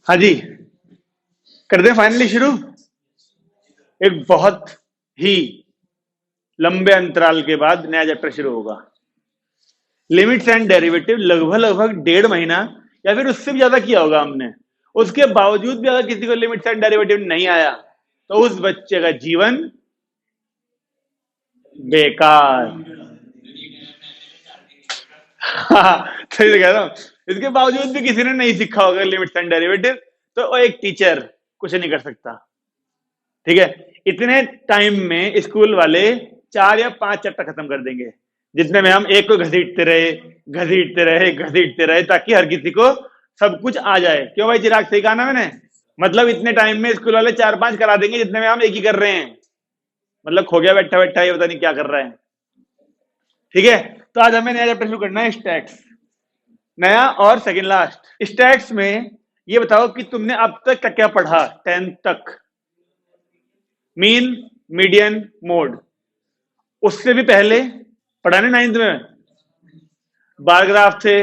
हाँ जी, कर दें फाइनली शुरू। एक बहुत ही लंबे अंतराल के बाद नया चैप्टर शुरू होगा। लिमिट्स एंड डेरिवेटिव लगभग लगभग 1.5 महीना या फिर उससे भी ज्यादा किया होगा हमने। उसके बावजूद भी अगर किसी को लिमिट्स एंड डेरिवेटिव नहीं आया तो उस बच्चे का जीवन बेकार। सही से कह रहा हूं। इसके बावजूद भी किसी ने नहीं सीखा होगा लिमिट्स एंड डेरिवेटिव, तो वो एक टीचर कुछ नहीं कर सकता। ठीक है, इतने टाइम में स्कूल वाले 4 या 5 चैप्टर खत्म कर देंगे, जितने में हम एक को घसीटते रहे घसीटते रहे घसीटते रहे ताकि हर किसी को सब कुछ आ जाए। क्यों भाई चिराग, सही कहा ना मैंने? मतलब इतने टाइम में स्कूल वाले 4-5 करा देंगे जितने में हम एक ही कर रहे हैं। मतलब खो गया बैठा बैठा, ये पता नहीं क्या कर रहा है। ठीक है, तो आज हमें नया चैप्टर शुरू करना है, स्टैट्स। नया और सेकंड लास्ट। स्टैट्स में ये बताओ कि तुमने अब तक क्या क्या पढ़ा 10th तक। Mean, median, mode. उससे भी पहले पढ़ाने 9th में बार ग्राफ थे,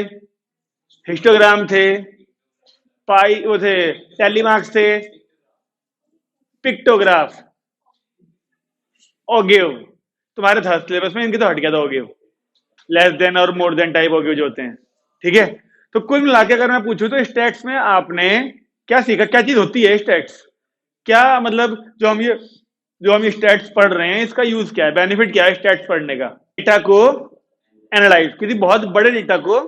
हिस्टोग्राम थे, पाई वो थे, टैली मार्क्स थे, पिक्टोग्राफ, ओगिव। तुम्हारे था सिलेबस में, इनके तो हट गया था ओगिव। लेस देन और मोर देन टाइप ओगिव जो होते हैं। ठीक है, तो कुल मिला के अगर मैं पूछूं तो स्टैट्स में आपने क्या सीखा, क्या चीज होती है स्टैट्स? क्या मतलब जो हम ये स्टैट्स पढ़ रहे हैं इसका यूज क्या है, बेनिफिट क्या है स्टैट्स पढ़ने का? डेटा को एनालाइज, किसी बहुत बड़े डेटा को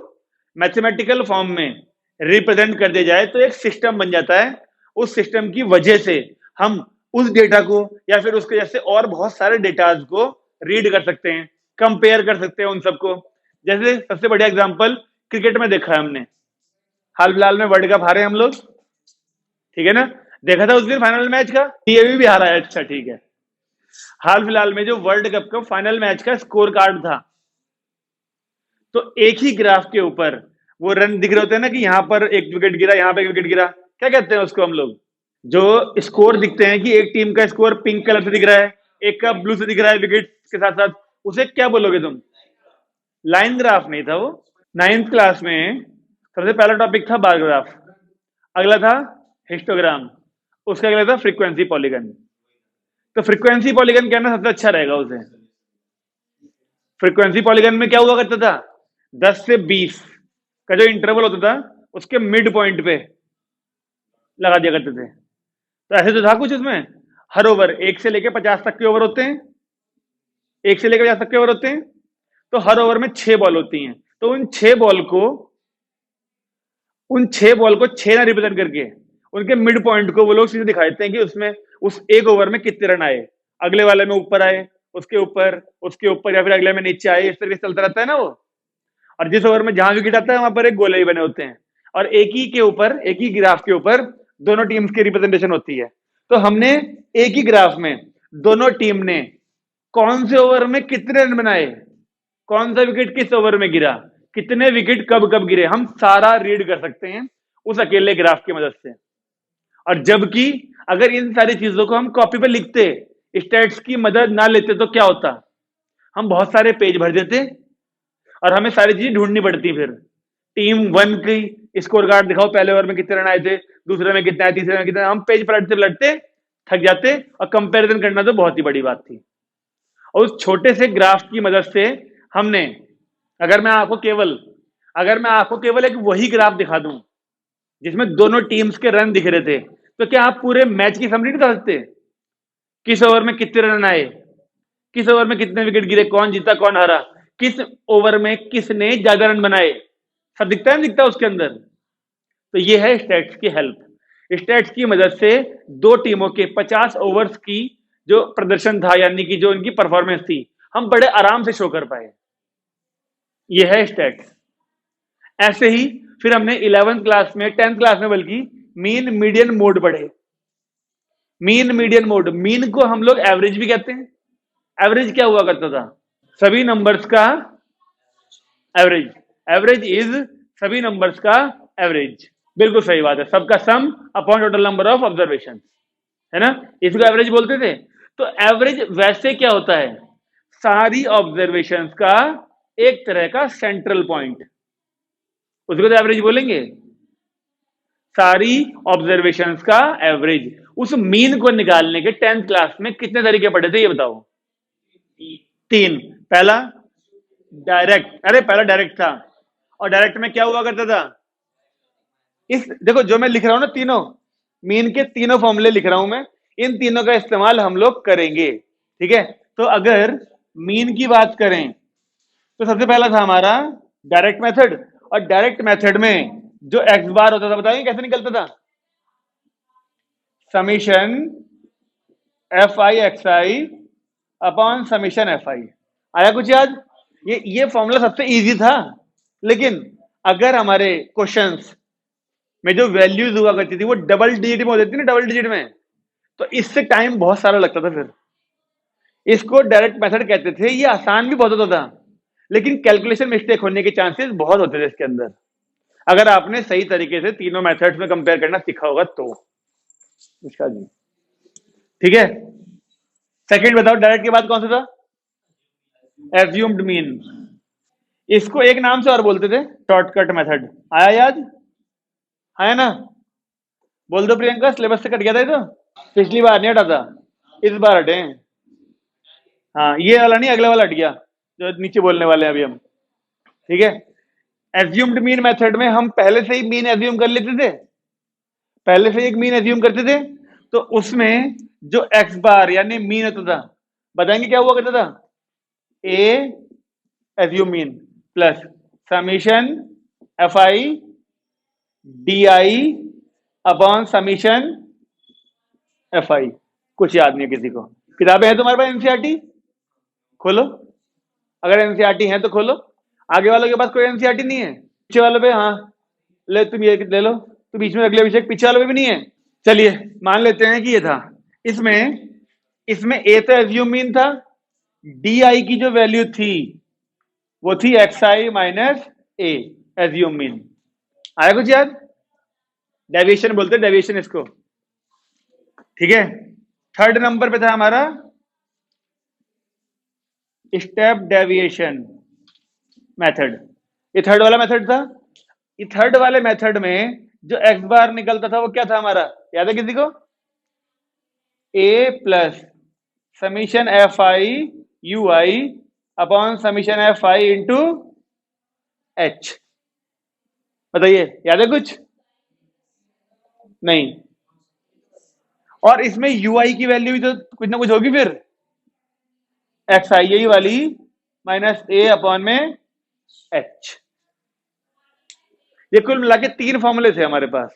मैथमेटिकल फॉर्म में रिप्रेजेंट कर दिया जाए तो एक सिस्टम बन जाता है। उस सिस्टम की वजह से हम उस डेटा को या फिर उसके जैसे और बहुत सारे डेटाज को रीड कर सकते हैं, कंपेयर कर सकते हैं उन सबको। जैसे सबसे बढ़िया एग्जांपल क्रिकेट में देखा है हमने, हाल फिलहाल में वर्ल्ड कप हारे हम लोग, ठीक है ना? देखा था उस दिन फाइनल मैच का, ये भी हारा है। अच्छा ठीक है, हाल फिलहाल में जो वर्ल्ड कप का फाइनल मैच का स्कोर कार्ड था, तो एक ही ग्राफ के ऊपर वो रन दिख रहे होते हैं ना, कि यहां पर एक विकेट गिरा, यहां पर एक विकेट गिरा, क्या कहते हैं उसको हम लोग? जो स्कोर दिखते हैं कि एक टीम का स्कोर पिंक कलर से दिख रहा है, एक का ब्लू से दिख रहा है विकेट के साथ साथ, उसे क्या बोलोगे तुम? लाइन ग्राफ नहीं था वो। 9th क्लास में सबसे पहला टॉपिक था बार ग्राफ, अगला था हिस्टोग्राम, उसका अगला था फ्रीक्वेंसी पॉलीगन। तो फ्रीक्वेंसी पॉलीगन कहना सबसे अच्छा रहेगा उसे। फ्रीक्वेंसी पॉलीगन में क्या हुआ करता था, 10 से 20 का जो इंटरवल होता था उसके मिड पॉइंट पे लगा दिया करते थे। तो ऐसे तो था कुछ उसमें, हर ओवर 1 से लेकर 50 तक के ओवर होते हैं, 1 से लेकर 50 तक के ओवर होते हैं, तो हर ओवर में 6 बॉल होती हैं। तो उन 6 बॉल को 6 ना रिप्रेजेंट करके उनके मिड पॉइंट को वो लोग सीधे दिखा देते हैं कि उसमें उस एक ओवर में कितने रन आए, अगले वाले में ऊपर आए, उसके ऊपर या फिर अगले में नीचे आए, इस तरीके से चलता रहता है ना वो। और जिस ओवर में जहां विकेट आता है वहां पर एक गोले ही बने होते हैं, और एक ही ग्राफ के ऊपर दोनों टीम्स की रिप्रेजेंटेशन होती है। तो हमने एक ही ग्राफ में दोनों टीम ने कौन से ओवर में कितने रन बनाए, कौन सा विकेट किस ओवर में गिरा, कितने विकेट कब कब गिरे, हम सारा रीड कर सकते हैं उस अकेले ग्राफ की मदद से। और जबकि अगर इन सारी चीजों को हम कॉपी पे लिखते, स्टैट्स की मदद ना लेते, तो क्या होता, हम बहुत सारे पेज भर देते और हमें सारी चीजें ढूंढनी पड़ती। फिर टीम 1 की स्कोर कार्ड दिखाओ, पहले ओवर में कितने रन आए थे, दूसरे में कितने आए, तीसरे में कितने, हम पेज पलटते पलटते थक जाते, और कंपैरिजन करना तो बहुत ही बड़ी बात थी। और उस छोटे से ग्राफ की मदद से हमने, अगर मैं आपको केवल एक वही ग्राफ दिखा दूं जिसमें दोनों टीम्स के रन दिख रहे थे, तो क्या आप पूरे मैच की समरी नहीं बता सकते? किस ओवर में कितने रन आए, किस ओवर में कितने विकेट गिरे, कौन जीता कौन हारा, किस ओवर में किसने ज्यादा रन बनाए, सब दिखता है ना, दिखता है उसके अंदर। तो ये है स्टैट्स की हेल्प। स्टैट्स की मदद से दो टीमों के 50 ओवर्स की जो प्रदर्शन था, यानी कि जो इनकी परफॉर्मेंस थी, हम बड़े आराम से शो कर पाए। ये है स्टैट्स। ऐसे ही फिर हमने 11th क्लास में, 10th क्लास में बल्कि, मीन मीडियन मोड पढ़े। मीन मीडियन मोड, मीन को हम लोग एवरेज भी कहते हैं। एवरेज क्या हुआ करता था, सभी नंबर्स का एवरेज। एवरेज इज सभी नंबर्स का एवरेज, बिल्कुल सही बात है, सबका सम upon total number of observation, है ना, इसको एवरेज बोलते थे। तो एवरेज वैसे क्या होता है, सारी ऑब्जर्वेशंस का एक तरह का सेंट्रल पॉइंट, उसको तो एवरेज बोलेंगे। सारी ऑब्जर्वेशंस का एवरेज। उस मीन को निकालने के 10th क्लास में कितने तरीके पढ़े थे ये बताओ? 3। पहला डायरेक्ट, अरे पहला डायरेक्ट था, और डायरेक्ट में क्या हुआ करता था? इस देखो जो मैं लिख रहा हूं ना, तीनों मीन के तीनों फॉर्मूले लिख रहा हूं मैं, इन तीनों का इस्तेमाल हम लोग करेंगे, ठीक है? तो अगर मीन की बात करें तो सबसे पहला था हमारा डायरेक्ट मेथड, और डायरेक्ट मेथड में जो एक्स बार होता था बताएंगे कैसे निकलता था? Summation f i x i upon summation f आई। आया कुछ याद? ये फॉर्मूला सबसे इजी था, लेकिन अगर हमारे क्वेश्चंस में जो वैल्यूज हुआ करती थी वो डबल डिजिट में हो जाती थी ना, डबल डिजिट में, तो इससे टाइम बहुत सारा लगता था। फिर इसको डायरेक्ट मेथड कहते थे। ये आसान भी बहुत होता था, लेकिन कैलकुलेशन मिस्टेक होने के चांसेस बहुत होते थे इसके अंदर, अगर आपने सही तरीके से तीनों मेथड्स में कंपेयर करना सीखा होगा तो। इसका जी ठीक है। सेकंड बताओ, डायरेक्ट के बाद कौन सा था? Assumed mean. इसको एक नाम से और बोलते थे, शॉर्टकट मेथड। आया याद? आया ना? बोल दो प्रियंका, सिलेबस से कट गया था ये तो। पिछली बार नहीं हटा था, इस बार हटे। हाँ, ये वाला नहीं, अगला वाला हट गया जो नीचे बोलने वाले हैं अभी हम, ठीक है? एज्यूम्ड मीन मेथड में हम पहले से ही मीन एज्यूम कर लेते थे, पहले से एक मीन एज्यूम करते थे, तो उसमें जो एक्स बार यानी मीन होता था, बताएंगे क्या हुआ करता था? A assume mean plus summation f i d i upon summation f i. कुछ याद नहीं है किसी को? किताबें हैं तुम्हारे पास एनसीईआरटी? खोलो, अगर एनसीईआरटी है तो खोलो। आगे वालों के पास कोई एनसीईआरटी नहीं है? पीछे वालों पे? हाँ ले, तुम ये ले लो, तो बीच में अगले विषय पीछे वालों पे भी नहीं है। चलिए मान लेते हैं कि ये था। इसमें इसमें ए तो एज्यूम मीन था, डी आई की जो वैल्यू थी वो थी x i minus A assume mean. आया कुछ याद? डेविएशन बोलते हैं, डेविएशन इसको, ठीक है? थर्ड नंबर पे था हमारा स्टेप डेविएशन मेथड। ये थर्ड वाला मेथड था। ये थर्ड वाले मेथड में जो एक्स बार निकलता था वो क्या था हमारा, याद है किसी को? A plus summation f i u i upon summation f i into h. बताइए याद है कुछ? नहीं। और इसमें यू आई की वैल्यू भी तो कुछ ना कुछ होगी फिर, एक्स आई यही वाली माइनस ए अपॉन में एच। ये कुल मिला के 3 फॉर्मूले थे हमारे पास।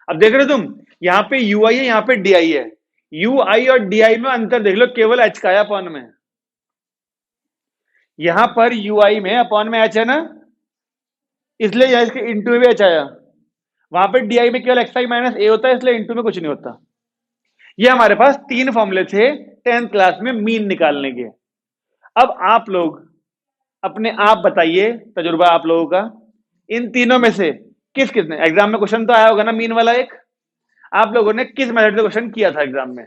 अब देख रहे हो तुम, यहाँ पे यू आई है, यहाँ पे डी आई है। यू आई और डी आई में अंतर देख लो, केवल एच का है अपॉन में। यहां पर यू आई में अपॉन में एच है ना, इसलिए यहाँ इसके इंटू में भी एच आया। वहां पे डी आई में केवल एक्स आई माइनस ए होता है, इसलिए इंटू में कुछ नहीं होता। ये हमारे पास 3 फॉर्मूले थे 10th क्लास में मीन निकालने के। अब आप लोग अपने आप बताइए, तजुर्बा आप लोगों का, इन तीनों में से किस किसने, एग्जाम में क्वेश्चन तो आया होगा ना मीन वाला एक, आप लोगों ने किस मेथड से क्वेश्चन किया था एग्जाम में?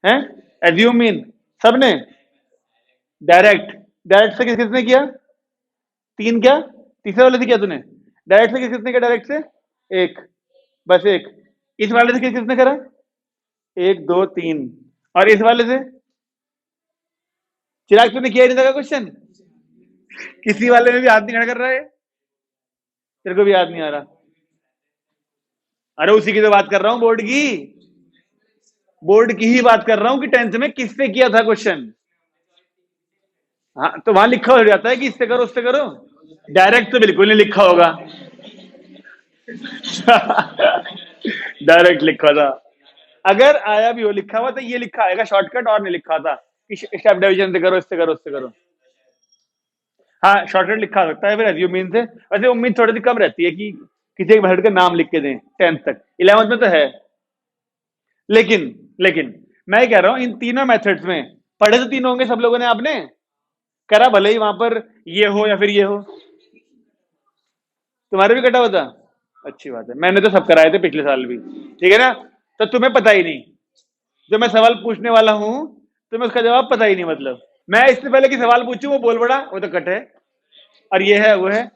हैं? एज्यूम मीन सबने? डायरेक्ट? डायरेक्ट से किस किसने किया? 3 क्या? तीसरे वाले से किया तूने? डायरेक्ट से किस किसने किया? डायरेक्ट से एक, बस एक। इस वाले से किस किसने करा? 1 2 3। और इस वाले से? चिराग तूने किया ही नहीं था क्वेश्चन? किसी वाले में भी हाथ नहीं खड़ा कर रहा है? तेरे को भी याद नहीं आ रहा? अरे उसी की तो बात कर रहा हूं, बोर्ड की, बोर्ड की ही बात कर रहा हूं कि 10th में किससे किया था क्वेश्चन। हाँ तो वहां लिखा हो जाता है कि इससे करो उससे करो, डायरेक्ट तो बिल्कुल नहीं लिखा होगा। डायरेक्ट लिखा था, अगर आया भी हो लिखा हुआ तो ये लिखा आएगा शॉर्टकट, और नहीं लिखा था कि स्टेप डिवीजन से करो, इससे करो उससे करो। हाँ शॉर्टकट लिखा सकता है फिर एज्यूम मीन से। वैसे उम्मीद थोड़ी सी कम रहती है कि किसी एक मेथड का नाम लिख के दें 10th तक, 11th में तो है। लेकिन लेकिन मैं कह रहा हूं इन तीनों मेथड्स में पढ़े तो तीनों होंगे सब लोगों ने, आपने करा भले ही वहां पर ये हो या फिर ये हो। तुम्हारे भी कटा हुआ था? अच्छी बात है, मैंने तो सब कराए थे पिछले साल भी, ठीक है ना? तो तुम्हें पता ही नहीं, जो मैं सवाल पूछने वाला हूं तुम्हें उसका जवाब पता ही नहीं। मतलब मैं इससे पहले कि सवाल पूछूं वो बोल पड़ा वो तो कट है, और ये है वो है।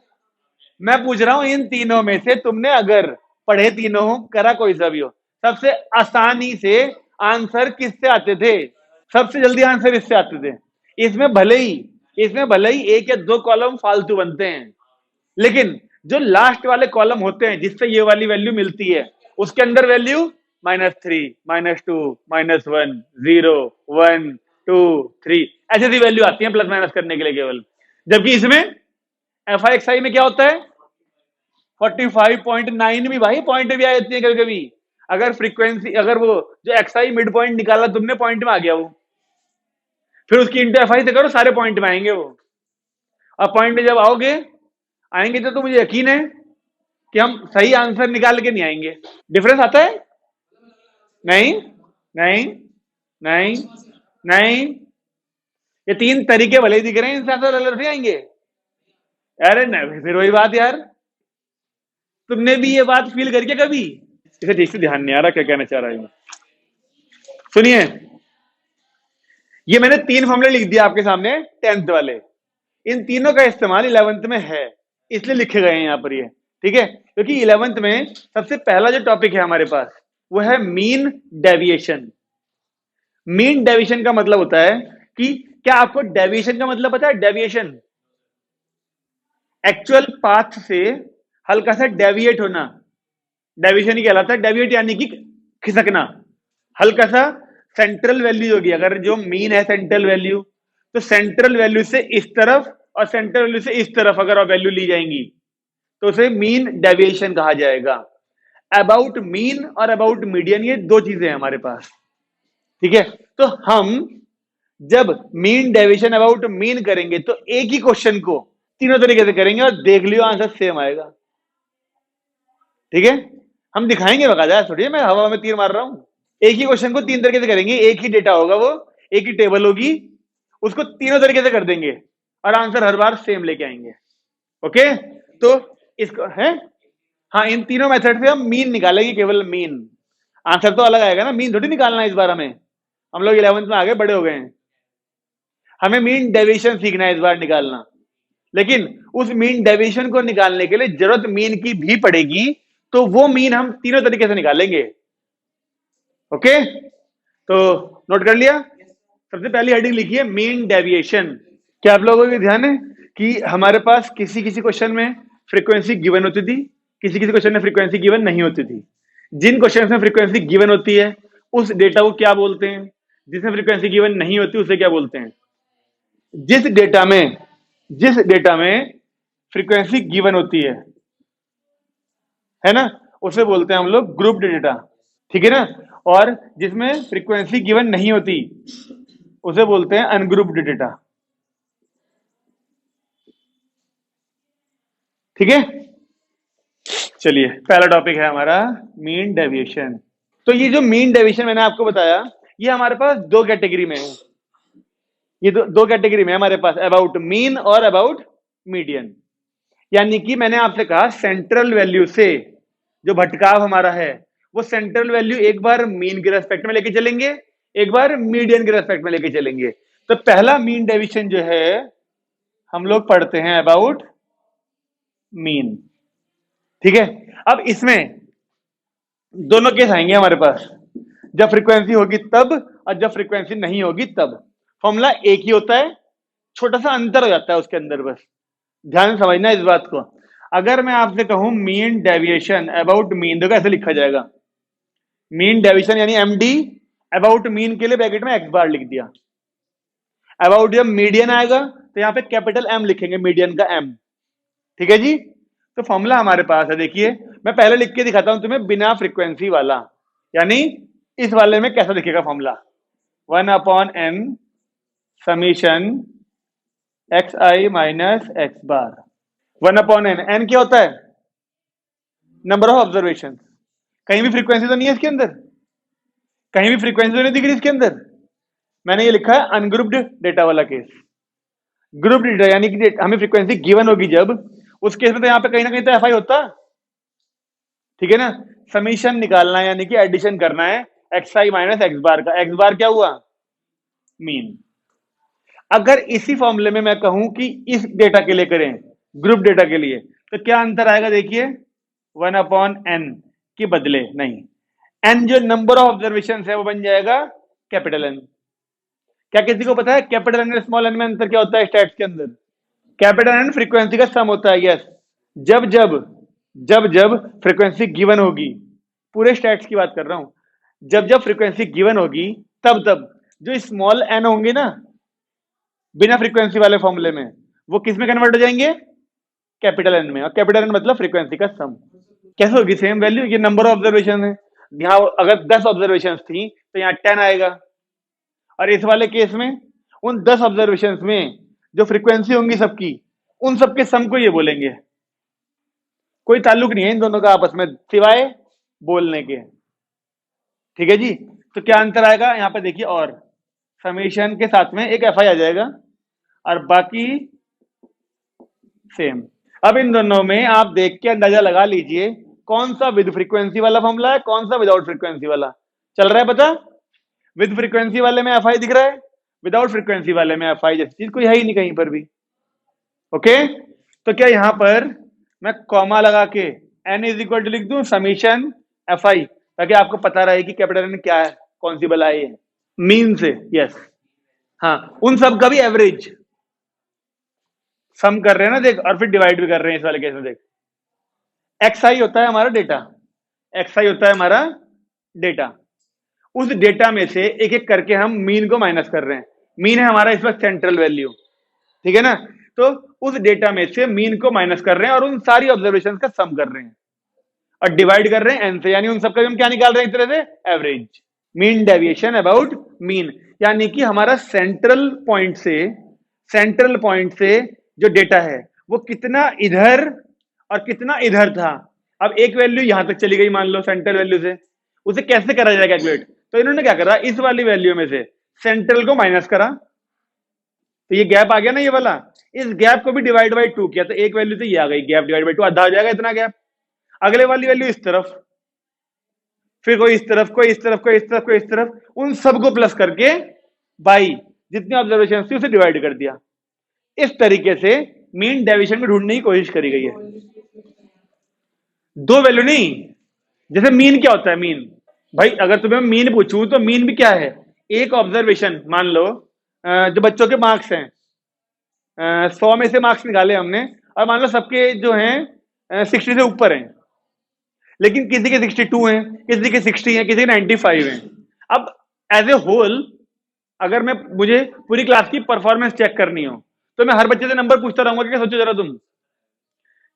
मैं पूछ रहा हूं इन तीनों में से तुमने अगर पढ़े तीनों हो, करा कोई सा भी हो, सबसे आसानी से आंसर किससे आते थे? सबसे जल्दी आंसर इससे आते थे। इसमें भले ही एक या दो कॉलम फालतू बनते हैं, लेकिन जो लास्ट वाले कॉलम होते हैं जिससे ये वाली वैल्यू मिलती है, उसके अंदर वैल्यू -3, -2, -1, 0, 1, 2, 3 ऐसी ऐसी वैल्यू आती है प्लस माइनस करने के लिए केवल। जबकि इसमें एफ आई एक्स आई में क्या होता है? 45.9 भी भाई पॉइंट भी आ जाती है कभी कभी। अगर फ्रीक्वेंसी, अगर वो जो एक्स आई मिड पॉइंट निकाला तुमने, पॉइंट में आ गया वो, फिर उसकी इंटू एफ आई से करो, सारे पॉइंट में आएंगे वो। अब पॉइंट में जब आओगे, आएंगे तो मुझे यकीन है कि हम सही आंसर निकाल के नहीं आएंगे। डिफरेंस आता है? नहीं, नहीं, नहीं, नहीं। ये तीन तरीके भले ही दिख रहे हैं, इनसे आंसर अलग से आएंगे। अरे नहीं, फिर वही बात यार, तुमने भी ये बात फील करके कभी? इसे ठीक से ध्यान नहीं आ रहा क्या कहना चाह रहा है। सुनिए, ये मैंने 3 फॉर्मूले लिख दिया आपके सामने 10th वाले। इन तीनों का इस्तेमाल 11th में है, इसलिए लिखे गए हैं यहाँ पर ये, ठीक है? क्योंकि 11th में सबसे पहला जो टॉपिक है हमारे पास वो है मीन डेविएशन। मीन डेविएशन का मतलब होता है कि, क्या आपको डेविएशन का मतलब पता है? डेविएशन एक्चुअल पाथ से हल्का सा डेविएट होना, डेविएशन ही कहलाता है। डेविएट यानी कि खिसकना, हल्का सा। सेंट्रल वैल्यू होगी, अगर जो मीन है सेंट्रल वैल्यू, तो सेंट्रल वैल्यू से इस तरफ और सेंट्रल वैल्यू से इस तरफ अगर आप वैल्यू ली जाएंगी तो उसे मीन डेविएशन कहा जाएगा। अबाउट मीन और अबाउट मीडियन, ये दो चीजें हैं हमारे पास, ठीक है? तो हम जब मीन डेविएशन अबाउट मीन करेंगे तो एक ही क्वेश्चन को तीनों तरीके से करेंगे और देख लियो आंसर सेम आएगा, ठीक है? हम दिखाएंगे, बकायदा थोड़ी मैं हवा में तीर मार रहा हूं। एक ही क्वेश्चन को 3 तरीके से करेंगे, एक ही डेटा होगा, वो एक ही टेबल होगी, उसको तीनों तरीके से कर देंगे और आंसर हर बार सेम लेके आएंगे। ओके, तो इसको है, हाँ, इन तीनों मेथड से हम मीन निकालेंगे, केवल मीन। आंसर तो अलग आएगा ना, मीन थोड़ी निकालना है इस बार हमें। हम लोग 11th में आगे बड़े हो गए हैं, हमें मीन डेविएशन सीखना है इस बार निकालना। लेकिन उस मीन डेविएशन को निकालने के लिए जरूरत मीन की भी पड़ेगी, तो वो मीन हम तीनों तरीके से निकालेंगे। ओके, तो नोट कर लिया? सबसे पहली हेडिंग लिखिए मीन डेविएशन। क्या आप लोगों को ध्यान है कि हमारे पास किसी किसी क्वेश्चन में फ्रीक्वेंसी गिवन होती थी, किसी किसी क्वेश्चन में फ्रीक्वेंसी गिवन नहीं होती थी। जिन क्वेश्चन में फ्रीक्वेंसी गिवन होती है उस डेटा को क्या बोलते हैं? जिसमें फ्रीक्वेंसी गिवन नहीं होती उसे क्या बोलते हैं? जिस डेटा में फ्रीक्वेंसी गिवन होती है ना, उसे बोलते हैं हम लोग ग्रुप्ड डेटा, ठीक है ना? और जिसमें फ्रीक्वेंसी गिवन नहीं होती उसे बोलते हैं अनग्रुप्ड डेटा, ठीक है? चलिए, पहला टॉपिक है हमारा मीन डेविएशन। तो ये जो मीन डेविएशन मैंने आपको बताया, ये हमारे पास दो कैटेगरी में है। ये दो कैटेगरी में हमारे पास, अबाउट मीन और अबाउट मीडियन। यानी कि मैंने आपसे कहा सेंट्रल वैल्यू से जो भटकाव हमारा है, वो सेंट्रल वैल्यू एक बार मीन के रेस्पेक्ट में लेके चलेंगे, एक बार मीडियन के रेस्पेक्ट में लेके चलेंगे। तो पहला मीन डेविएशन जो है हम लोग पढ़ते हैं अबाउट मीन, ठीक है? अब इसमें दोनों केस आएंगे हमारे पास, जब फ्रीक्वेंसी होगी तब और जब फ्रीक्वेंसी नहीं होगी तब। फॉर्मूला एक ही होता है, छोटा सा अंतर हो जाता है उसके अंदर, बस ध्यान से समझना इस बात को। अगर मैं आपसे कहूं मीन डेविएशन अबाउट मीन, देखो ऐसे लिखा जाएगा, मीन डेविएशन यानी एमडी, अबाउट मीन के लिए ब्रैकेट में एक्स बार लिख दिया। अबाउट जब मीडियन आएगा तो यहाँ पे कैपिटल एम लिखेंगे, मीडियन का एम, ठीक है जी? तो फॉर्मूला हमारे पास है, देखिए मैं पहले लिख के दिखाता हूं तुम्हें बिना फ्रीक्वेंसी वाला, यानी इस वाले में कैसा दिखेगा formula. 1/n summation x i minus x bar. 1/n, n क्या होता है? Number of observation. कहीं भी फ्रीक्वेंसी तो नहीं है इसके अंदर, कहीं भी फ्रीक्वेंसी तो नहीं दिख रही इसके अंदर। मैंने ये लिखा है अनग्रुप्ड डेटा वाला केस। ग्रुप्ड डेटा यानी कि हमें फ्रीक्वेंसी गिवन होगी जब, उस केस में तो यहाँ पे कहीं ना कहीं तो एफ आई होता, ठीक है ना? समीशन निकालना है यानी कि एडिशन करना है x i minus x bar का। एक्स बार क्या हुआ? मीन। अगर इसी फॉर्मूले में मैं कहूं कि इस डेटा के लिए करें, ग्रुप डेटा के लिए, तो क्या अंतर आएगा? देखिए 1/n कि बदले नहीं। एन जो नंबर ऑफ ऑब्जर्वेशन है वो बन जाएगा कैपिटल एन। क्या किसी को पता है कैपिटल एन और स्मॉल एन में अंतर क्या होता है स्टैट्स के अंदर? कैपिटल एन फ्रीक्वेंसी का सम होता है, यस। जब जब जब जब फ्रीक्वेंसी गिवन होगी, पूरे स्टैट्स की बात कर रहा हूं, जब जब फ्रीक्वेंसी गिवन होगी तब तब जो स्मॉल एन होंगे ना बिना फ्रीक्वेंसी वाले फॉर्मूले में, वो किस में कन्वर्ट हो जाएंगे? कैपिटल एन में। और कैपिटल एन मतलब फ्रीक्वेंसी का सम। कैसे होगी सेम वैल्यू? ये नंबर ऑफ ऑब्जर्वेशन है, यहाँ अगर 10 ऑब्जर्वेशन थी तो यहाँ 10 आएगा, और इस वाले केस में उन 10 ऑब्जर्वेशन में जो फ्रीक्वेंसी होंगी सबकी, उन सबके सम को ये बोलेंगे। कोई ताल्लुक नहीं है इन दोनों का आपस में सिवाय बोलने के। ठीक है जी। तो क्या अंतर आएगा यहाँ पे देखिए, और समेशन के साथ में एक एफ आई आ जाएगा और बाकी सेम। अब इन दोनों में आप देख के अंदाजा लगा लीजिए कौन सा विद फ्रीक्वेंसी वाला फॉर्मूला है, कौन सा विदाउट फ्रीक्वेंसी वाला। चल रहा है पता? विद फ्रीक्वेंसी वाले में एफ आई दिख रहा है, विदाउट फ्रीक्वेंसी वाले में एफ आई जैसी चीज कोई है ही नहीं कहीं पर भी। ओके, तो क्या यहां पर मैं कॉमा लगा के एन इज इक्वल टू लिख दूं समीशन एफ आई, ताकि आपको पता रहे कि कैपिटल एन क्या है, कौन सी बला है मीन से। यस, हाँ, उन सब का भी एवरेज सम कर रहे हैं ना देख, और फिर डिवाइड भी कर रहे हैं इस वाले केस में देख। एक्स आई होता है हमारा डेटा, एक्स आई होता है हमारा डेटा। उस डेटा में से एक एक करके हम मीन को माइनस कर रहे हैं। मीन है हमारा इस वक्त सेंट्रल वैल्यू, ठीक है ना? तो उस डेटा में से मीन को माइनस कर रहे हैं और उन सारी ऑब्जर्वेशन का सम कर रहे हैं और डिवाइड कर रहे हैं एन से, यानी उन सबका हम क्या निकाल रहे हैं एक तरह से? Average, mean deviation about mean. यानी कि हमारा सेंट्रल पॉइंट से जो डेटा है वो कितना इधर और कितना इधर था। अब एक वैल्यू यहां तक चली गई मान लो सेंट्रल वैल्यू से, उसे कैसे करा जाएगा कैलकुलेट? तो इन्होंने क्या करा, इस वाली वैल्यू में से सेंट्रल को माइनस करा, तो ये गैप आ गया ना ये वाला, इस गैप को भी डिवाइड बाई 2 किया, तो एक वैल्यू तो ये आ गई, गैप डिवाइड बाई 2 आधा हो जाएगा इतना गैप। अगले वाली वैल्यू इस तरफ, फिर कोई इस तरफ, कोई इस तरफ, कोई इस तरफ, कोई इस तरफ, उन सबको प्लस करके बाई जितनी ऑब्जर्वेशन थी उसे डिवाइड कर दिया। इस तरीके से मीन डेविएशन को ढूंढने की कोशिश करी गई है। दो वैल्यू नहीं, जैसे मीन क्या होता है? मीन भाई अगर तुम्हें मीन पूछूं तो मीन भी क्या है? एक ऑब्जर्वेशन मान लो, जो बच्चों के मार्क्स हैं 100 में से मार्क्स निकाले हमने, और मान लो सबके जो हैं 60 से ऊपर हैं, लेकिन किसी के 62 हैं, किसी के 60 हैं, किसी के 95 हैं। अब एज ए होल अगर मुझे पूरी क्लास की परफॉर्मेंस चेक करनी हो तो मैं हर बच्चे से नंबर पूछता रहूंगा? क्या सोचो जरा तुम,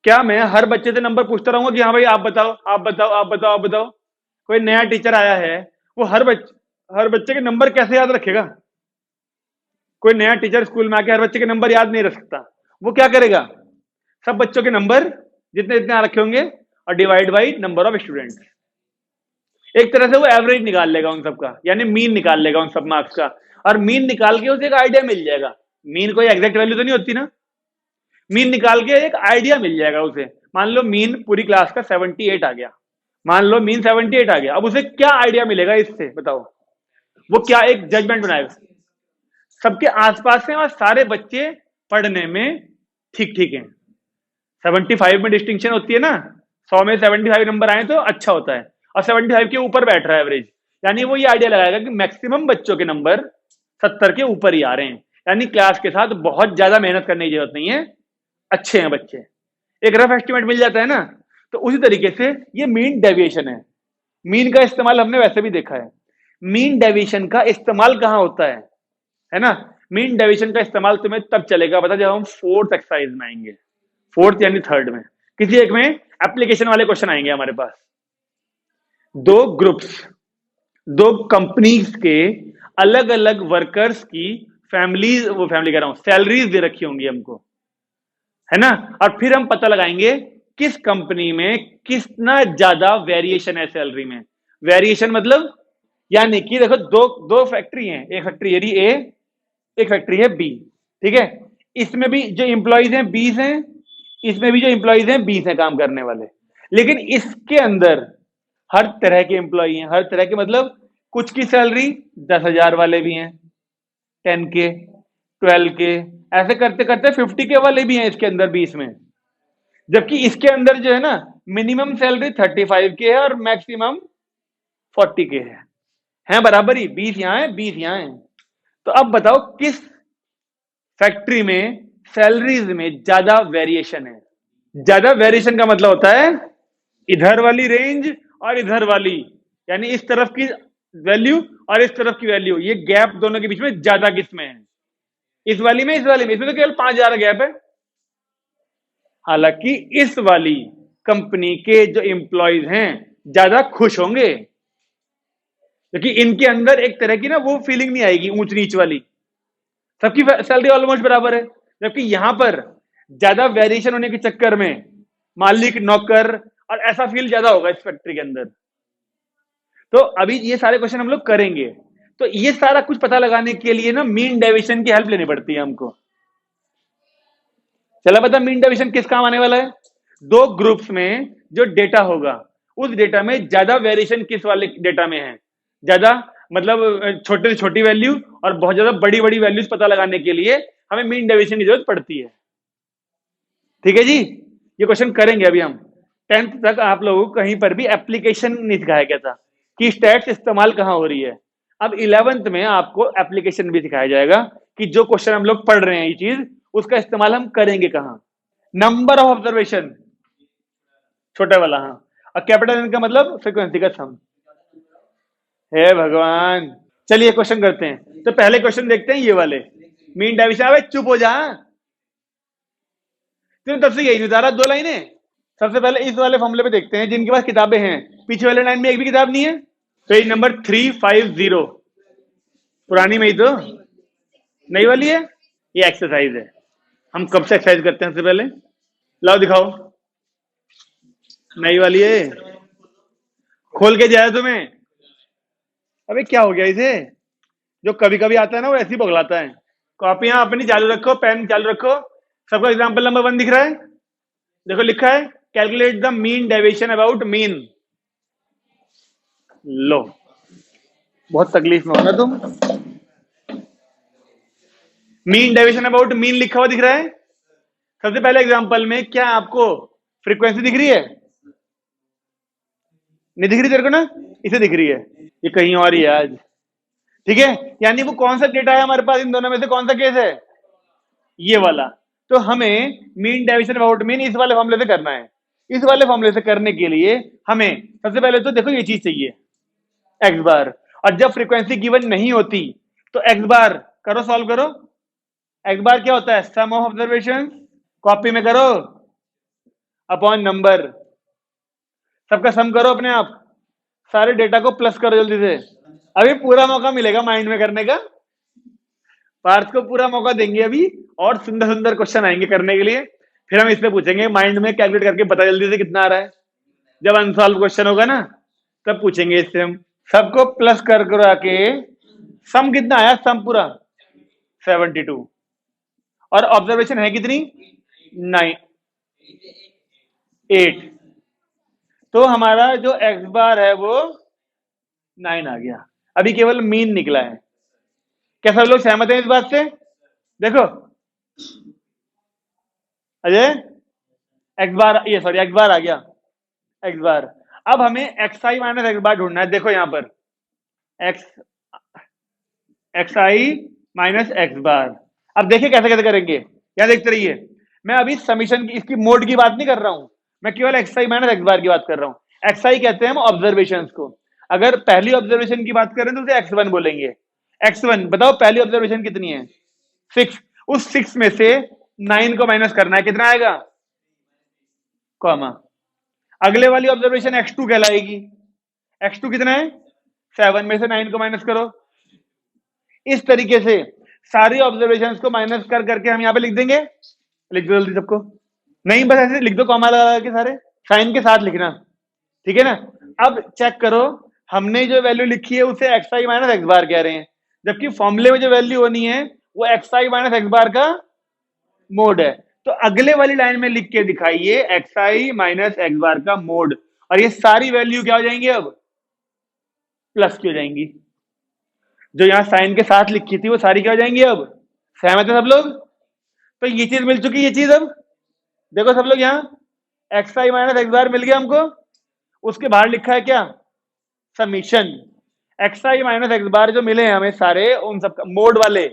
क्या मैं हर बच्चे से नंबर पूछता रहूंगा कि हाँ भाई आप बताओ आप बताओ आप बताओ आप बताओ? कोई नया टीचर आया है, वो हर बच्चे के नंबर कैसे याद रखेगा? कोई नया टीचर स्कूल में आके हर बच्चे के नंबर याद नहीं रख सकता। वो क्या करेगा, सब बच्चों के नंबर जितने जितने रखे होंगे और divide by number of students, एक तरह से वो एवरेज निकाल लेगा उन सबका, यानी मीन निकाल लेगा उन सब मार्क्स का, और मीन निकाल के उसे एक आइडिया मिल जाएगा। मीन कोई एग्जैक्ट वैल्यू तो नहीं होती ना, मीन निकाल के एक आइडिया मिल जाएगा उसे। मान लो मीन पूरी क्लास का 78 आ गया, मान लो मीन 78 आ गया, अब उसे क्या आइडिया मिलेगा इससे बताओ? वो क्या एक जजमेंट बनाएगा, सबके आसपास हैं और सारे बच्चे पढ़ने में ठीक ठीक हैं। 75 में डिस्टिंक्शन होती है ना, 100 में 75 नंबर आए तो अच्छा होता है, और 75 के ऊपर बैठ रहा है एवरेज, यानी वो ये आइडिया लगाएगा कि मैक्सिमम बच्चों के नंबर 70 के ऊपर ही आ रहे हैं, यानी क्लास के साथ बहुत ज्यादा मेहनत करने की जरूरत नहीं है, अच्छे हैं बच्चे, एक रफ एस्टिमेट मिल जाता है ना। तो उसी तरीके से ये मीन डेविएशन है। मीन का इस्तेमाल हमने वैसे भी देखा है। मीन डेविएशन का इस्तेमाल कहां होता है ना? मीन डेविएशन का इस्तेमाल तुम्हें तब चलेगा पता जब हम 4th एक्सरसाइज में आएंगे, 4th यानी 3rd में, किसी एक में एप्लीकेशन वाले क्वेश्चन आएंगे हमारे पास। दो ग्रुप्स, दो कंपनीज के अलग अलग वर्कर्स की फैमिलीज, वो फैमिली कह रहा हूं सैलरीज दे रखी होंगी हमको, है ना? और फिर हम पता लगाएंगे किस कंपनी में कितना ज्यादा वेरिएशन है सैलरी में। वेरिएशन मतलब यानी कि देखो दो फैक्ट्री हैं, एक फैक्ट्री यदि ए, एक फैक्ट्री है बी, ठीक है? इसमें भी जो एम्प्लॉइज हैं 20 हैं, इसमें भी जो एम्प्लॉइज हैं 20 हैं काम करने वाले, लेकिन इसके अंदर हर तरह के एम्प्लॉय हैं, हर तरह के मतलब कुछ की सैलरी 10,000 वाले भी हैं, 10K 12K, ऐसे करते करते 50K वाले भी हैं इसके अंदर 20 में। जबकि इसके अंदर जो है ना मिनिमम सैलरी 35 के है और मैक्सिमम 40 के है बराबर ही, 20 यहाँ है 20 यहाँ है। तो अब बताओ किस फैक्ट्री में सैलरीज में ज्यादा वेरिएशन है? ज्यादा वेरिएशन का मतलब होता है इधर वाली रेंज और इधर वाली, यानी इस तरफ की वैल्यू और इस तरफ की वैल्यू, ये गैप दोनों के बीच में ज्यादा किसमें है? इस वाली में, इस वाली में। इसमें तो केवल 5,000 गैप है। हालांकि इस वाली कंपनी के जो एम्प्लॉयज हैं ज्यादा खुश होंगे, क्योंकि इनके अंदर एक तरह की ना वो फीलिंग नहीं आएगी ऊंच नीच वाली, सबकी सैलरी ऑलमोस्ट बराबर है। जबकि यहां पर ज्यादा वेरिएशन होने के चक्कर में मालिक नौकर और ऐसा फील ज्यादा होगा इस फैक्ट्री के अंदर। तो अभी ये सारे क्वेश्चन हम लोग करेंगे। तो ये सारा कुछ पता लगाने के लिए ना मीन डेविएशन की हेल्प लेनी पड़ती है हमको। चला पता मीन डेविएशन किस काम आने वाला है? दो ग्रुप्स में जो डेटा होगा उस डेटा में ज्यादा वेरिएशन किस वाले डेटा में है, ज्यादा मतलब छोटे से छोटी वैल्यू और बहुत ज्यादा बड़ी बड़ी वैल्यूज पता लगाने के लिए हमें मीन डेविएशन की जरूरत पड़ती है। ठीक है जी, ये क्वेश्चन करेंगे अभी हम। 10th तक आप लोगों को कहीं पर भी एप्लीकेशन नहीं सिखाया गया था कि स्टैट्स इस्तेमाल कहां हो रही है। अब 11th में आपको एप्लीकेशन भी सिखाया जाएगा कि जो क्वेश्चन हम लोग पढ़ रहे हैं ये चीज, उसका इस्तेमाल हम करेंगे कहां। नंबर ऑफ ऑब्जर्वेशन छोटा वाला, हाँ, और कैपिटल एन का मतलब फ्रीक्वेंसी का सम। हे भगवान, चलिए क्वेश्चन करते हैं। तो पहले क्वेश्चन देखते हैं ये वाले मीन डेविएशन। अबे चुप हो जा, तुम तब से यही नितारा दो लाइनें। सबसे पहले इस वाले फॉर्मूले पे देखते हैं जिनके पास किताबें हैं। पीछे वाले लाइन में एक भी किताब नहीं है। पेज नंबर 350, पुरानी में ही तो नई वाली है। ये एक्सरसाइज है, हम कब से एक्सरसाइज करते हैं। सबसे पहले लाओ दिखाओ, नई वाली है, खोल के जाए तुम्हें। अबे क्या हो गया इसे, जो कभी कभी आता है ना वो ऐसे ही बगलाता है। कॉपियां अपनी चालू रखो, पेन चालू रखो। सबका एग्जाम्पल नंबर 1 दिख रहा है, देखो लिखा है calculate the mean deviation about mean. लो, बहुत तकलीफ में हो ना तुम। मीन डेविएशन अबाउट मीन लिखा हुआ दिख रहा है। सबसे पहले एग्जांपल में क्या आपको फ्रीक्वेंसी दिख रही है? नहीं दिख रही तेरे को ना, इसे दिख रही है, ये कहीं और ही है आज। ठीक है, यानी वो कौन सा डेटा है हमारे पास, इन दोनों में से कौन सा केस है? ये वाला। तो हमें मीन डेविएशन अबाउट मीन इस वाले फॉर्मूले से करना है। इस वाले फॉर्मूले से करने के लिए हमें सबसे पहले तो देखो ये चीज चाहिए एक्स बार, और जब फ्रीक्वेंसी गिवन नहीं होती तो एक्स बार करो, सॉल्व करो। एक्स बार क्या होता है? सम ऑफ ऑब्जर्वेशन, कॉपी में करो, अपॉन नंबर। सबका सम करो अपने आप, सारे डेटा को प्लस करो जल्दी से। अभी पूरा मौका मिलेगा माइंड में करने का, पार्थ को पूरा मौका देंगे अभी, और सुंदर सुंदर क्वेश्चन आएंगे करने के लिए। फिर हम इससे पूछेंगे माइंड में कैलकुलेट करके बता जल्दी से कितना आ रहा है। जब अनसॉल्व क्वेश्चन होगा ना तब पूछेंगे इससे हम। सबको प्लस कर करा के सम कितना आया? सम पूरा 72, और ऑब्जर्वेशन है कितनी? 9 8। तो हमारा जो एक्स बार है वो 9 आ गया। अभी केवल मीन निकला है। क्या सब लोग सहमत हैं इस बात से? देखो अजय, एक्स बार, ये सॉरी एक्स बार आ गया, एक्स बार। अब हमें एक्स आई माइनस एक्स बार ढूंढना है। देखो यहां पर एक्स आई माइनस एक्स बार। अब देखिए कैसे कैसे करेंगे, यहां देखते रहिए। मैं अभी समीशन की, इसकी मोड की बात नहीं कर रहा हूं, मैं केवल एक्स आई माइनस एक्स बार की बात कर रहा हूं। एक्स आई कहते हैं हम ऑब्जर्वेशन को। अगर पहली ऑब्जर्वेशन की बात करें तो उसे x1 बोलेंगे। x1 बताओ पहली ऑब्जर्वेशन कितनी है? 6। उस 6 में से 9 को माइनस करना है, कितना आएगा? कॉमा। अगले वाली ऑब्जर्वेशन x2 कहलाएगी। x2 कितना है? 7 में से 9 को माइनस करो। इस तरीके से सारी ऑब्जर्वेशंस को माइनस कर करके हम यहां पे लिख देंगे। लिख दो जल्दी सबको, नहीं बस ऐसे लिख दो कॉमा लगा के, सारे साइन के साथ लिखना, ठीक है ना। अब चेक करो, हमने जो वैल्यू लिखी है उसे एक्स आई माइनस एक्स बार कह रहे हैं, जबकि फॉर्मूले में जो वैल्यू होनी है वो x i minus x bar का मोड है। तो अगले वाली लाइन में लिख के दिखाइए x i minus x bar का मोड, और ये सारी वैल्यू क्या हो जाएंगी? अब प्लस की हो जाएंगी। जो यहां साइन के साथ लिखी थी वो सारी क्या हो जाएंगी? अब सहमत है सब लोग? तो ये चीज मिल चुकी, ये चीज अब देखो सब लोग यहां एक्स आई माइनस एक्स बार मिल गया हमको, उसके बाहर लिखा है क्या, summation. X i minus x बार जो मिले हैं हमें सारे, उन सबका मोड वाले,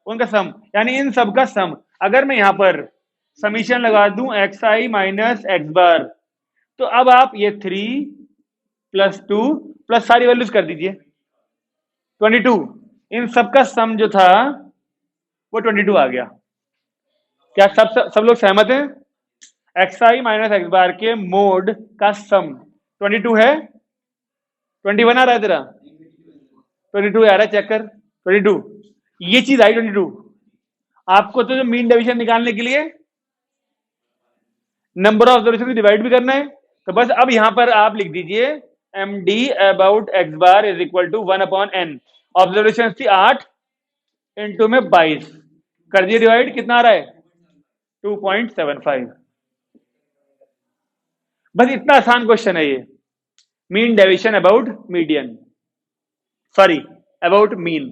उनका सम, यानी इन सब का सम। अगर मैं यहां पर समीशन लगा दूं एक्स आई माइनस एक्स बार, तो अब आप ये 3 प्लस 2 प्लस सारी वैल्यूज कर दीजिए 22, इन सब का सम जो था वो 22 आ गया। क्या सब लोग सहमत हैं? X i minus x bar के मोड का सम 22 है। 21 आ रहा है तेरा? 22 आ रहा है, चेक कर 22, ये चीज आई 22। आपको तो जो मीन डेविएशन निकालने के लिए नंबर ऑफ ऑब्जर्वेशन डिवाइड भी करना है, तो बस अब यहां पर आप लिख दीजिए M D about X bar is equal to 1/n। Observation थी 8 इंटू में 22, कर दिए डिवाइड, कितना आ रहा है 2.75। बस इतना आसान क्वेश्चन है ये, mean deviation about median, sorry about mean.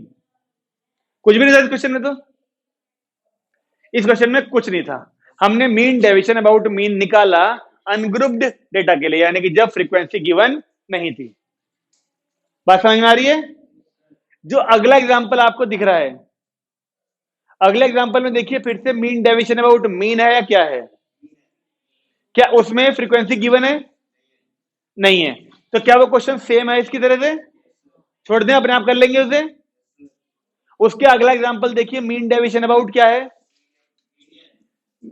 कुछ भी नहीं था इस क्वेश्चन में, तो इस क्वेश्चन में कुछ नहीं था। हमने मीन डेविएशन अबाउट मीन निकाला अनग्रुप्ड डेटा के लिए, यानी कि जब फ्रीक्वेंसी गिवन नहीं थी। बात समझ में आ रही है? जो अगला एग्जांपल आपको दिख रहा है, अगले एग्जांपल में देखिए फिर से मीन डेविएशन अबाउट मीन है या क्या है? क्या उसमें फ्रीक्वेंसी गिवन है? नहीं है। तो क्या वो क्वेश्चन सेम है इसकी तरह से? छोड़ दें, अपने आप कर लेंगे उसे। उसके अगला एग्जांपल देखिए, मीन डेविएशन अबाउट क्या है,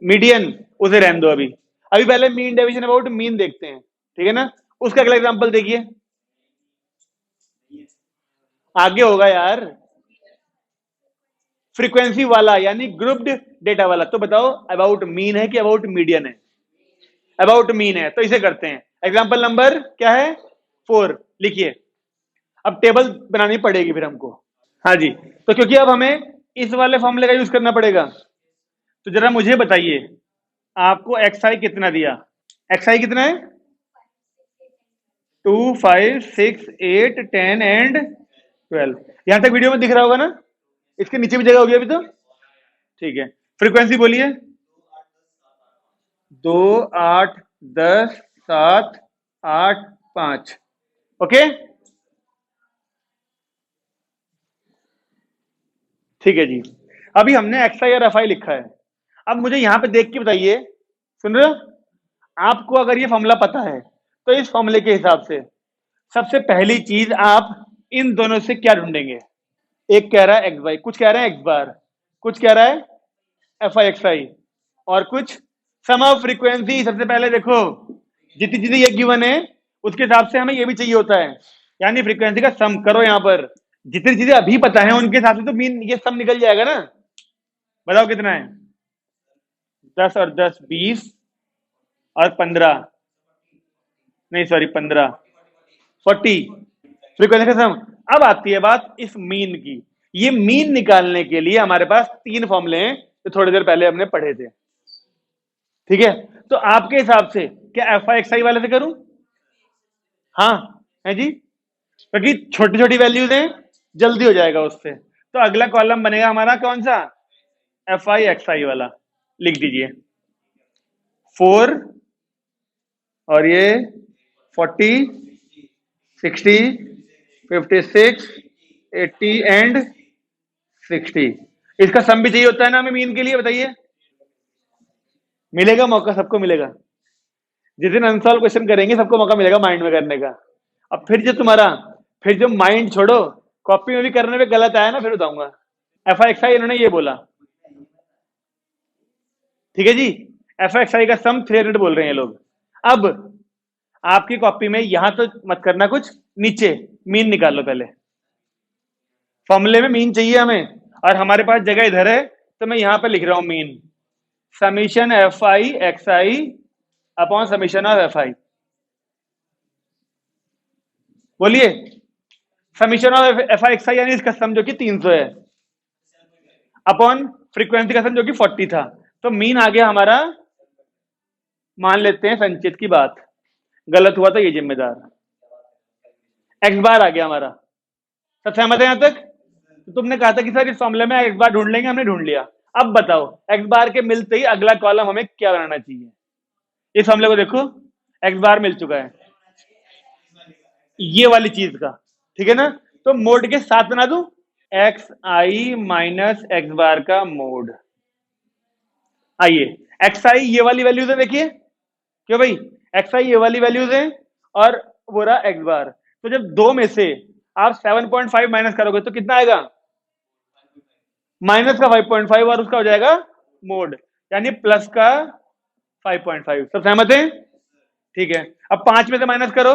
मीडियन, उसे रहने दो अभी। अभी पहले मीन डेविएशन अबाउट मीन देखते हैं, ठीक है ना? उसका अगला एग्जांपल देखिए, आगे होगा यार, फ्रीक्वेंसी वाला यानी ग्रुप्ड डेटा वाला। तो बताओ अबाउट मीन है कि अबाउट मीडियन है? अबाउट मीन है, तो इसे करते हैं। एग्जांपल नंबर क्या है, 4 लिखिए। अब टेबल बनानी पड़ेगी फिर हमको। हाँ जी, तो क्योंकि अब हमें इस वाले फॉर्मूले का यूज करना पड़ेगा, तो जरा मुझे बताइए आपको एक्स आई कितना दिया? एक्स आई कितना है? 2 5 6 8 10 एंड 12। यहां तक वीडियो में दिख रहा होगा ना? इसके नीचे भी जगह होगी अभी तो, ठीक है। फ्रीक्वेंसी बोलिए। 2 8 10 7 8 5, ओके ठीक है जी। अभी हमने एक्स आई और एफ आई लिखा है। अब मुझे यहां पे देख के बताइए, सुन रहे हो? आपको अगर ये फॉर्मूला पता है तो इस फॉर्मूले के हिसाब से सबसे पहली चीज आप इन दोनों से क्या ढूंढेंगे? एक कह रहा है एक्स वाई, कुछ कह रहा है एक्स बार, कुछ कह रहा है एफ आई एक्स आई, और कुछ सम ऑफ फ्रीक्वेंसी। सबसे पहले देखो, जितनी चीजें ये गिवन है उसके हिसाब से हमें ये भी चाहिए होता है, यानी फ्रीक्वेंसी का सम करो। यहां पर जितनी चीजें अभी पता है उनके हिसाब से तो मीन ये सम निकल जाएगा ना। बताओ कितना है? 10 और 10 20 और 15, नहीं सॉरी 15 40, फ्रीक्वेंसी का सम। अब आती है बात इस मीन की। ये मीन निकालने के लिए हमारे पास 3 फॉर्मूले हैं जो थोड़ी देर पहले हमने पढ़े थे, ठीक है? तो आपके हिसाब से क्या एफ आई एक्स आई वाले से करूं? हाँ है जी, क्योंकि छोटी छोटी वैल्यूज हैं, जल्दी हो जाएगा उससे। तो अगला कॉलम बनेगा हमारा कौन सा? एफ आई एक्स आई वाला। लिख दीजिए 4 और ये 40 60 56 80 एंड 60। इसका सम भी चाहिए होता है ना हमें मीन के लिए, बताइए। मिलेगा मौका, सबको मिलेगा। जिस दिन अनसॉल्व क्वेश्चन करेंगे सबको मौका मिलेगा माइंड में करने का। अब फिर जो तुम्हारा, फिर जो माइंड छोड़ो, कॉपी में भी करने में गलत आया ना, फिर बताऊंगा। एफ आई एक्स आई इन्होंने ये बोला, ठीक है जी। एफ आई एक्स आई का सम 300 बोल रहे हैं ये लोग। अब आपकी कॉपी में यहां तो मत करना कुछ, नीचे मीन निकाल लो पहले। फॉर्मूले में मीन चाहिए हमें, और हमारे पास जगह इधर है, तो मैं यहां पर लिख रहा हूं mean summation f i x i upon summation of f i. बोलिए, summation of f i x i यानी इसका सम जो कि 300 है, अपॉन फ्रीक्वेंसी का सम जो कि 40 था। तो मीन आ गया हमारा, मान लेते हैं संचित की बात, गलत हुआ तो ये जिम्मेदार। एक्स बार आ गया हमारा, सब सहमत है यहां तक? तो तुमने कहा था कि सर इस फॉर्मूले में एक्स बार ढूंढ लेंगे, हमने ढूंढ लिया। अब बताओ एक्स बार के मिलते ही अगला कॉलम हमें क्या बनाना चाहिए? इस फॉर्मूले को देखो, एक्स बार मिल चुका है ये वाली चीज का, ठीक है ना। तो मोड के साथ बना दूं, x i minus x bar का मोड। आइए, एक्स आई ये वाली वैल्यूज है, देखिए क्यों भाई, एक्स आई ये वाली वैल्यूज है और वो रहा एक्स बार। तो जब दो में से आप 7.5 माइनस करोगे तो कितना आएगा, माइनस का 5.5 और उसका हो जाएगा मोड, यानी प्लस का 5.5। सब सहमत है? ठीक है। अब 5 में से माइनस करो,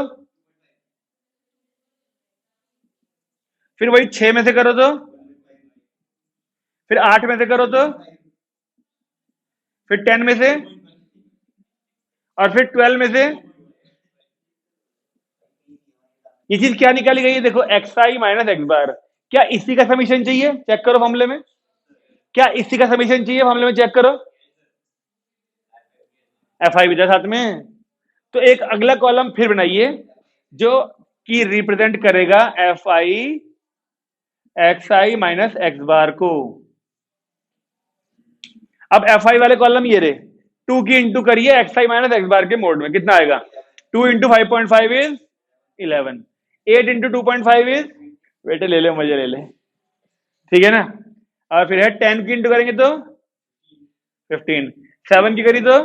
फिर वही 6 में से करो तो, फिर 8 में से करो तो, फिर 10 में से, और फिर 12 में से। ये चीज क्या निकाली गई है, देखो एक्स आई माइनस एक्स बार। क्या इसी का समीशन चाहिए, चेक करो फॉर्मूले में, क्या इसी का समीशन चाहिए फॉर्मूले में, चेक करो। एफ आई भी था साथ में। तो एक अगला कॉलम फिर बनाइए जो कि रिप्रेजेंट करेगा f i x i minus x bar को। अब एफ आई वाले कॉलम ये रहे, 2 की इंटू करिए x i minus x bar के मोड में, कितना आएगा, 2 इंटू 5.5 इज 11, 8 इंटू 2.5 इज, बेटे ले ले मजे ले ले, ठीक है ना। और फिर है 10 की इंटू करेंगे तो 15, 7 की करी तो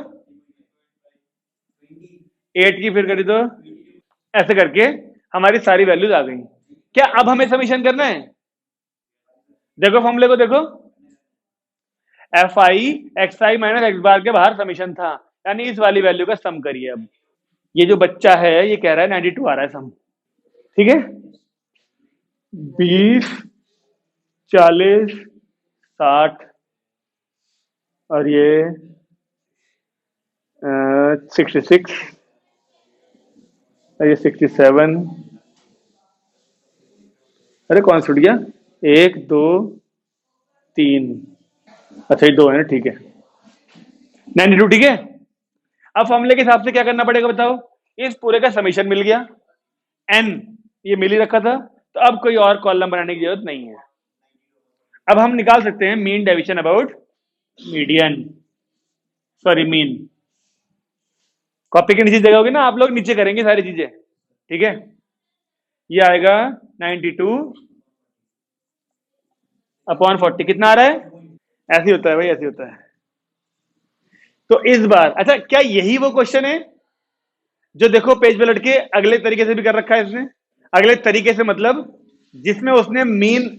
8 की फिर करी तो, ऐसे करके हमारी सारी वैल्यूज आ गई। क्या अब हमें समीशन करना है, देखो फॉर्मूले को देखो, f i x i minus x bar के बाहर समीशन था, यानी इस वाली वैल्यू का सम करिए। अब ये जो बच्चा है ये कह रहा है 92 आ रहा है सम, ठीक है। 20, 40, 60 और ये 66 और ये 67। अरे कौन छूट गया, 1 2 3, अच्छा ये 2 है ना, ठीक है 92, ठीक है। अब फॉर्मूले के हिसाब से क्या करना पड़ेगा बताओ, इस पूरे का समीशन मिल गया, एन ये मिल ही रखा था, तो अब कोई और कॉलम बनाने की जरूरत नहीं है। अब हम निकाल सकते हैं mean deviation about median, sorry mean. Copy के नीचे जगह होगी ना, आप लोग नीचे करेंगे सारी चीजें, ठीक है। ये आएगा 92 अपॉन 40, कितना आ रहा है, ऐसे ही होता है भाई, ऐसे ही होता है। तो इस बार अच्छा, क्या यही वो क्वेश्चन है जो देखो पेज पे लटके अगले तरीके से भी कर रखा है इसने, अगले तरीके से मतलब जिसमें उसने मीन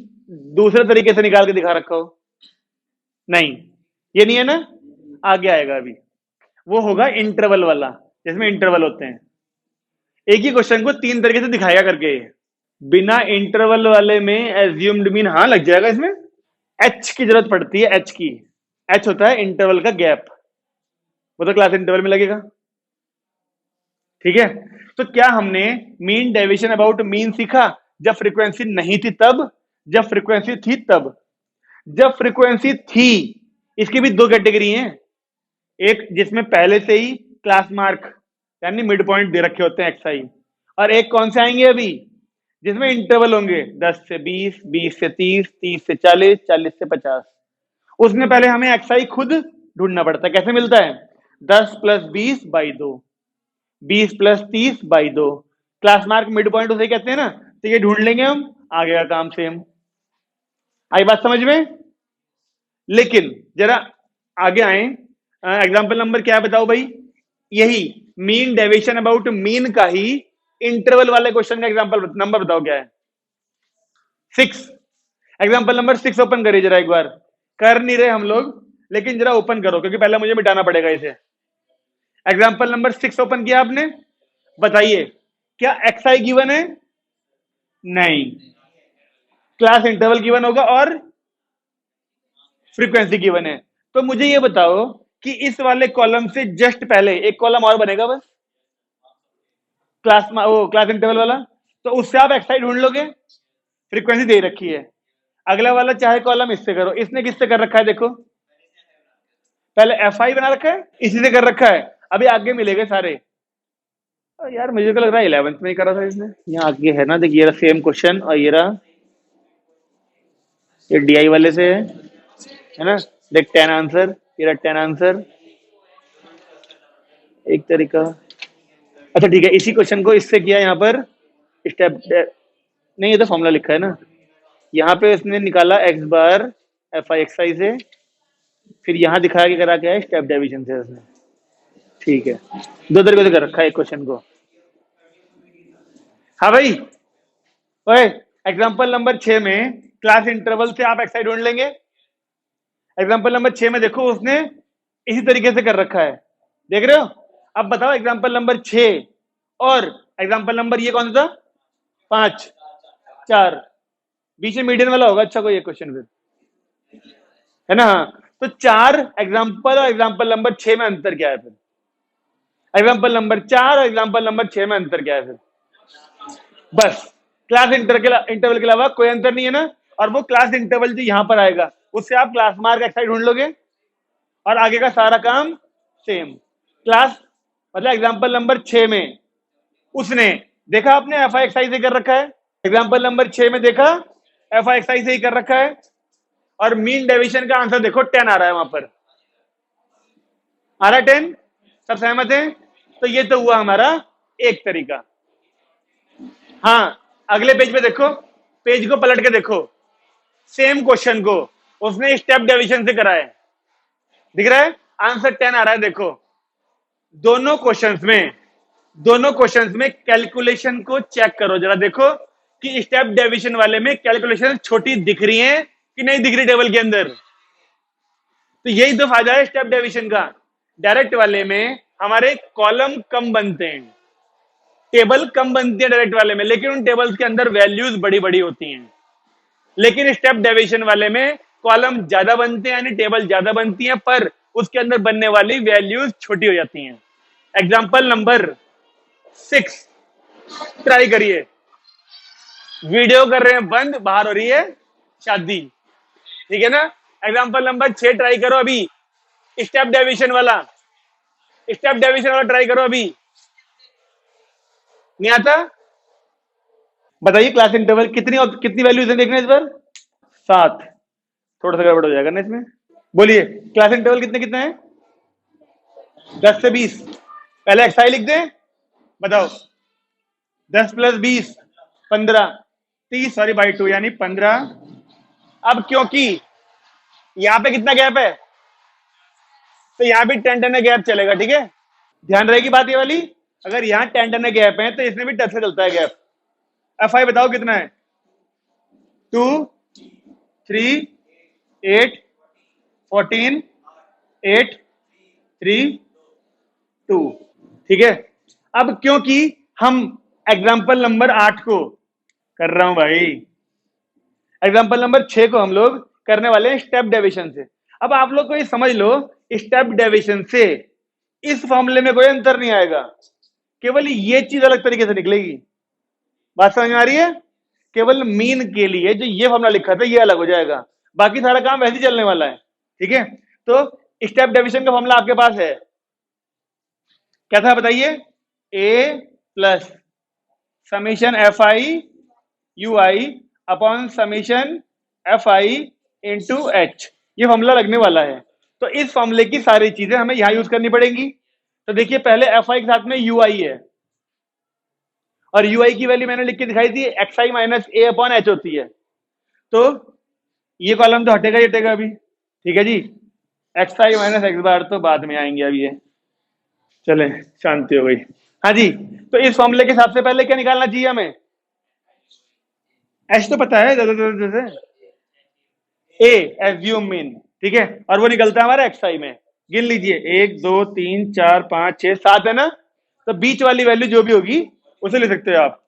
दूसरे तरीके से निकाल के दिखा रखा हो, नहीं ये नहीं है ना, आगे आएगा अभी, वो होगा इंटरवल वाला, जिसमें इंटरवल होते हैं। एक ही क्वेश्चन को 3 तरीके से दिखाएगा करके, बिना इंटरवल वाले में एज्यूम्ड मीन हाँ लग जाएगा इसमें, एच की जरूरत पड़ती है, एच की, एच होता है इंटरवल का गैप, वो तो क्लास इंटरवल में लगेगा, ठीक है। तो क्या हमने मीन डेविएशन अबाउट मीन सीखा, जब फ्रीक्वेंसी नहीं थी तब, जब फ्रीक्वेंसी थी तब। जब फ्रीक्वेंसी थी, इसकी भी 2 कैटेगरी हैं, एक जिसमें पहले से ही क्लास मार्क यानी मिड पॉइंट दे रखे होते हैं एक्स आई, और एक कौन से आएंगे अभी, जिसमें इंटरवल होंगे 10 से 20, 20 से 30, 30 से 40, 40 से 50। उसमें पहले हमें एक्स आई खुद ढूंढना पड़ता है, कैसे मिलता है, 10 plus 20 by 2, 20 plus 30 by 2, class mark mid point उसे कहते हैं ना, तो ये ढूंढ लेंगे हम, आगे का काम सेम। आई बात समझ में? लेकिन जरा आगे आए, एग्जाम्पल नंबर क्या है बताओ भाई, यही मीन डेविएशन अबाउट मीन का ही इंटरवल वाले क्वेश्चन का एग्जाम्पल नंबर बताओ क्या है, 6। एग्जाम्पल नंबर 6 ओपन करिए जरा एक बार, कर नहीं रहे हम लोग, लेकिन जरा ओपन करो क्योंकि पहले मुझे मिटाना पड़ेगा इसे। एग्जाम्पल नंबर 6 ओपन किया आपने, बताइए क्या एक्स आई गिवन है, नहीं, क्लास इंटरवल गिवन होगा और फ्रीक्वेंसी गिवन है। तो मुझे ये बताओ कि इस वाले कॉलम से जस्ट पहले एक कॉलम और बनेगा बस, क्लास इंटरवल वाला, तो उससे आप एक्स आई ढूंढ लोगे, फ्रीक्वेंसी दे रखी है। अगला वाला चाहे कॉलम इससे करो, इसने किससे कर रखा है देखो, पहले एफ आई बना रखा है, इसी से कर रखा है, अभी आगे मिलेंगे सारे। यार मुझे तो लग रहा है 11th में ही करा था इसने, यहाँ आगे है ना, देखिए सेम क्वेश्चन, और ये रहा, ये डीआई वाले से है ना, देख 10 आंसर, ये रहा 10 आंसर, एक तरीका। अच्छा ठीक है, इसी क्वेश्चन को इससे किया यहाँ पर स्टेप, नहीं ये तो फॉर्मूला लिखा है ना। यहाँ पे इसने निकाला x bar f i x i से, फिर यहाँ दिखाया कि करा क्या है स्टेप डेविएशन से उसने। ठीक है, दो तरीके से कर रखा है एक क्वेश्चन को। हाँ भाई, ओए एग्जांपल नंबर 6 में क्लास इंटरवल से आप एक्स आई ढूंढ लेंगे। एग्जांपल नंबर 6 में देखो उसने इसी तरीके से कर रखा है, देख रहे हो। अब बताओ एग्जांपल नंबर 6 और एग्जांपल नंबर ये कौन सा 5 4, बीच में मीडियन वाला होगा। अच्छा कोई एक क्वेश्चन फिर है ना। हाँ, तो 4 एग्जांपल और एग्जांपल नंबर 6 में अंतर क्या है फिर? एग्जांपल नंबर 4 और एग्जांपल नंबर 6 में अंतर क्या है फिर? बस क्लास इंटरवल के अलावा कोई अंतर नहीं है ना। और वो क्लास इंटरवल जो यहां पर आएगा उससे आप क्लास मार्क एक्साइड ढूंढ लोगे और आगे का सारा काम सेम। क्लास मतलब एग्जांपल नंबर 6 में उसने देखा आपने एफ आई एक्स आई से कर रखा है। एग्जांपल नंबर 6 में देखा एफ आई एक्स आई से ही कर रखा है। और मीन डेविएशन का आंसर देखो 10 आ रहा है वहां पर, आ रहा है 10। सब सहमत हैं? तो ये तो हुआ हमारा एक तरीका। हाँ, अगले पेज पे देखो, पेज को पलट के देखो, सेम क्वेश्चन को उसने स्टेप डेविएशन से करा है। दिख रहा है आंसर 10 आ रहा है। देखो दोनों क्वेश्चंस में कैलकुलेशन को चेक करो जरा, देखो कि स्टेप डेविएशन वाले में कैलकुलेशन छोटी दिख रही है कि नहीं दिख रही टेबल के अंदर। तो यही तो फायदा है स्टेप डेविएशन का। डायरेक्ट वाले में हमारे कॉलम कम बनते हैं, टेबल कम बनती है डायरेक्ट वाले में, लेकिन उन टेबल्स के अंदर वैल्यूज बड़ी बड़ी होती हैं। लेकिन स्टेप डेविएशन वाले में कॉलम ज्यादा बनते हैं, यानी टेबल ज्यादा बनती है, पर उसके अंदर बनने वाली वैल्यूज छोटी हो जाती हैं। एग्जाम्पल नंबर 6 ट्राई करिए। वीडियो कर रहे हैं बंद, बाहर हो रही है शादी, ठीक है ना। एग्जाम्पल नंबर 6 ट्राई करो अभी, स्टेप डेविएशन वाला ट्राई करो अभी। नहीं आता? बताइए क्लास इंटरवल कितनी वैल्यूज है देखना इस बार। 7, थोड़ा सा गड़बड़ हो जाएगा ना इसमें। बोलिए क्लास इंटरवल कितने कितने हैं? 10 से 20। पहले एक्साई लिख दें, बताओ। 10 + 20 15, 30 सॉरी बाई 2 यानी 15। अब क्योंकि यहाँ पे कितना गैप है तो यहाँ भी 10 10 गैप चलेगा, ठीक है। ध्यान रहेगी बात ये वाली। अगर यहाँ 10 10 गैप है तो इसमें भी 10 से चलता है गैप। एफ आई बताओ कितना है? 2 3 8 14 8 3 2, ठीक है। अब क्योंकि हम एग्जाम्पल नंबर 8 को कर रहा हूं भाई, एग्जाम्पल नंबर 6 को हम लोग करने वाले हैं स्टेप डेविएशन से। अब आप लोग को ये समझ लो, स्टेप डेविएशन से इस फॉर्मूले में कोई अंतर नहीं आएगा, केवल ये चीज अलग तरीके से निकलेगी। बात समझ में आ रही है? केवल मीन के लिए जो ये फॉर्मूला लिखा था ये अलग हो जाएगा, बाकी सारा काम वैसे ही चलने वाला है, ठीक है। तो स्टेप डेविएशन का फॉर्मूला आपके पास है, क्या था बताइए? A plus summation f i u i upon summation f i into h, ये फॉर्मूला लगने वाला है। तो इस फॉर्मूले की सारी चीजें हमें यहां यूज करनी पड़ेंगी। तो देखिए पहले एफ आई के साथ में यू आई है, और यू आई की वैल्यू मैंने लिख के दिखाई थी x i minus A upon H होती है। तो ये कॉलम तो हटेगा ही हटेगा अभी, ठीक है जी। एक्स आई माइनस एक्स बार तो बाद में आएंगे, अभी ये चले शांति हो गई। हाँ जी, तो इस फॉर्मूले के हिसाब से पहले क्या निकालना चाहिए हमें? एच तो पता है, जैसे ए एज्यूम मीन, ठीक है। और वो निकलता है हमारा एक्स आई में, गिन लीजिए 1 2 3 4 5 6 7 है ना। तो बीच वाली वैल्यू जो भी होगी उसे ले सकते हो आप।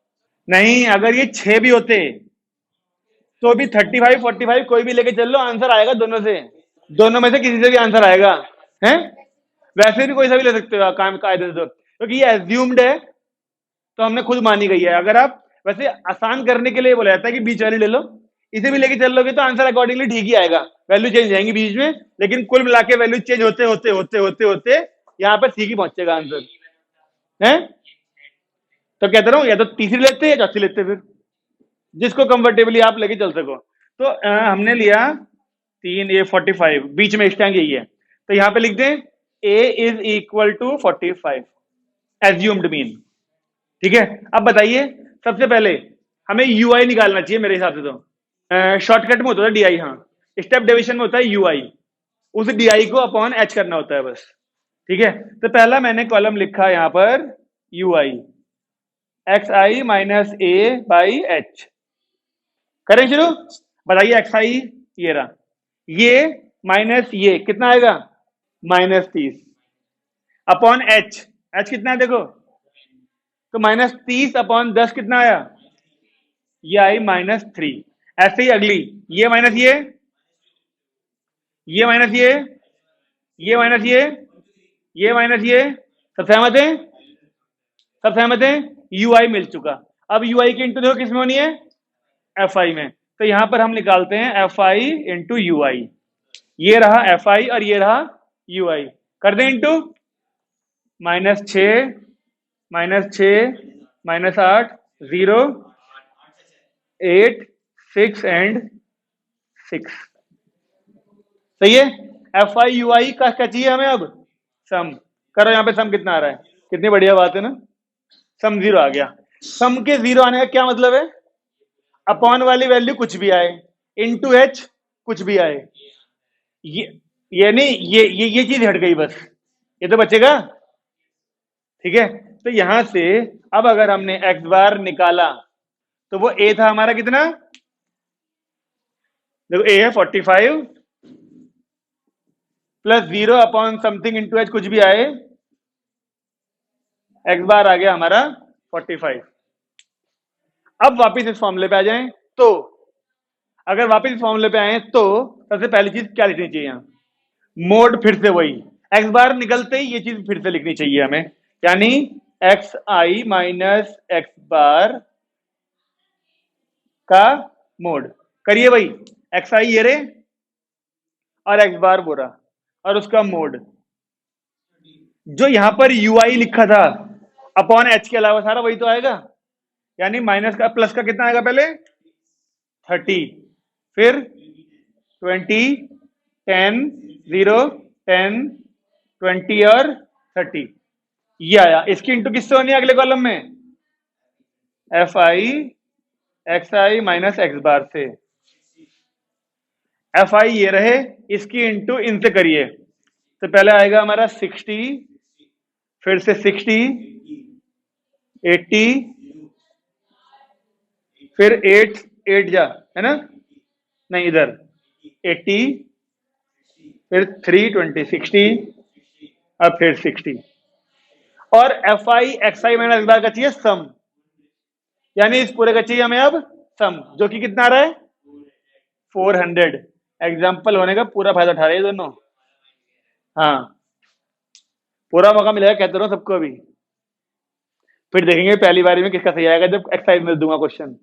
नहीं, अगर ये 6 भी होते तो भी 35 45 कोई भी लेके चल लो, आंसर आएगा दोनों से, दोनों में से किसी से भी आंसर आएगा, हैं? वैसे भी कोई सा भी ले सकते हो आप काम कायदे से, क्योंकि ये एज्यूम्ड है तो हमने खुद मानी गई है। अगर आप वैसे आसान करने के लिए बोला जाता है कि बीच वाली ले लो, इसे भी लेके चल लोगे तो आंसर अकॉर्डिंगली ठीक ही आएगा, वैल्यू चेंज जाएंगी बीच में, लेकिन कुल मिला के वैल्यू चेंज होते होते होते होते होते यहाँ पर ठीक ही पहुंचेगा आंसर, है। तो कहते रहो या तो तीसरी लेते या चौथी लेते, फिर जिसको कंफर्टेबली आप लेके चल सको। तो हमने लिया 3 ये 45, बीच में स्टैंग यही है, तो यहाँ पे लिख दें a is equal to 45 assumed mean. ठीक है, अब बताइए सबसे पहले हमें यूआई निकालना चाहिए मेरे हिसाब से। तो शॉर्टकट में होता है डीआई, हाँ स्टेप डेविएशन में होता है यूआई, उस डीआई को अपॉन एच करना होता है बस। ठीक है, तो पहला मैंने कॉलम लिखा यहां पर UI x i minus A by H. करें शुरू, बताइए एक्स आई ये रहा, ये माइनस ये कितना आएगा -30 अपॉन एच, एच कितना है देखो, तो -30 अपॉन 10 कितना आया, ये आई -3। ऐसे ही अगली, ये माइनस ये माइनस ये माइनस ये माइनस ये, सब सहमत है, सब सहमत है, यू आई मिल चुका। अब यू आई की इंटू देखो किसमें होनी है, एफ आई में, तो यहां पर हम निकालते हैं एफ आई इंटू यू आई, ये रहा एफ आई और ये रहा यू आई, कर दें इंटू, -6 -8 0 8 6 एंड 6। सही है, एफ आई यू आई का क्या चाहिए हमें अब, सम। करो यहाँ पे सम कितना आ रहा है, कितनी बढ़िया बात है ना, सम 0 आ गया। सम के 0 आने का क्या मतलब है, अपॉन वाली वैल्यू कुछ भी आए, इनटू एच कुछ भी आए, ये नहीं, ये चीज हट गई बस, ये तो बचेगा। ठीक है, तो यहां से अब अगर हमने एक्स बार निकाला तो वो ए था हमारा कितना, देखो ए है 45 plus 0 upon something into H कुछ भी आए, एक्स बार आ गया हमारा 45। अब वापिस इस फॉर्मूले पे आ जाएं, तो अगर वापिस इस फॉर्मूले पे आए तो सबसे पहली चीज क्या लिखनी चाहिए यहाँ, मोड, फिर से वही एक्स बार निकलते ही ये चीज फिर से लिखनी चाहिए हमें, यानी x i minus x bar का मोड। करिए भाई, एक्स आई ये रे और एक्स बार बोरा और उसका मोड, जो यहां पर यू आई लिखा था अपॉन एच के अलावा सारा वही तो आएगा, यानी माइनस का प्लस का कितना आएगा, पहले 30 फिर 20 10 0 10 20 और 30, ये आया। इसकी इंटू किससे होनी है अगले कॉलम में, f i x i minus x bar से, एफ आई ये रहे, इसकी इंटू इनसे करिए, तो पहले आएगा हमारा 60 फिर से 60 80 फिर 8 जा है ना, नहीं इधर 80 फिर 320 60 और फिर 60, और f i x i minus x bar का चाहिए सम, यानी इस पूरे का चाहिए हमें अब सम, जो कि कितना आ रहा है 400। एग्जाम्पल होने का पूरा फायदा उठा रहे हैं दोनों, हाँ पूरा मौका मिलेगा, कहते रहो सबको अभी, फिर देखेंगे पहली बारी में किसका सही आएगा जब एक्सरसाइज में दूंगा क्वेश्चन।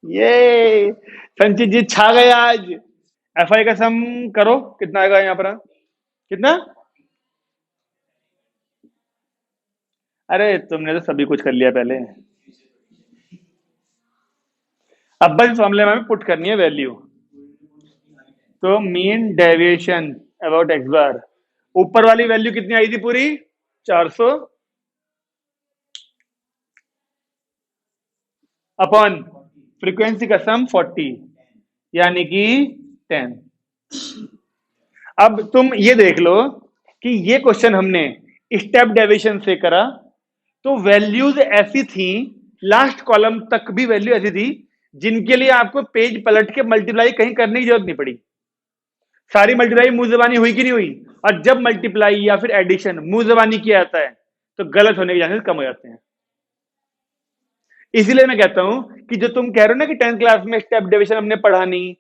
ये संचित जी छा गए आज। एफ आई का सम करो, कितना आएगा यहाँ पर, कितना, अरे तुमने तो सभी कुछ कर लिया पहले, अब बस इस मामले में हमें पुट करनी है वैल्यू, तो मीन डेविएशन अबाउट एक्स बार, ऊपर वाली वैल्यू कितनी आई थी पूरी 400 अपॉन फ्रीक्वेंसी का सम 40 यानी कि 10। अब तुम ये देख लो कि ये क्वेश्चन हमने स्टेप डेविएशन से करा, तो वैल्यूज ऐसी थी, लास्ट कॉलम तक भी वैल्यू ऐसी थी जिनके लिए आपको पेज पलट के मल्टीप्लाई कहीं करने की जरूरत नहीं पड़ी, सारी मल्टीप्लाई मुंह जबानी हुई कि नहीं हुई, और जब मल्टीप्लाई या फिर एडिशन मुंह जबानी किया जाता है तो गलत होने के चांसेस कम हो जाते हैं। इसीलिए मैं कहता हूं कि जो तुम कह रहे हो ना कि 10th क्लास में स्टेप डेविएशन हमने पढ़ा नहीं,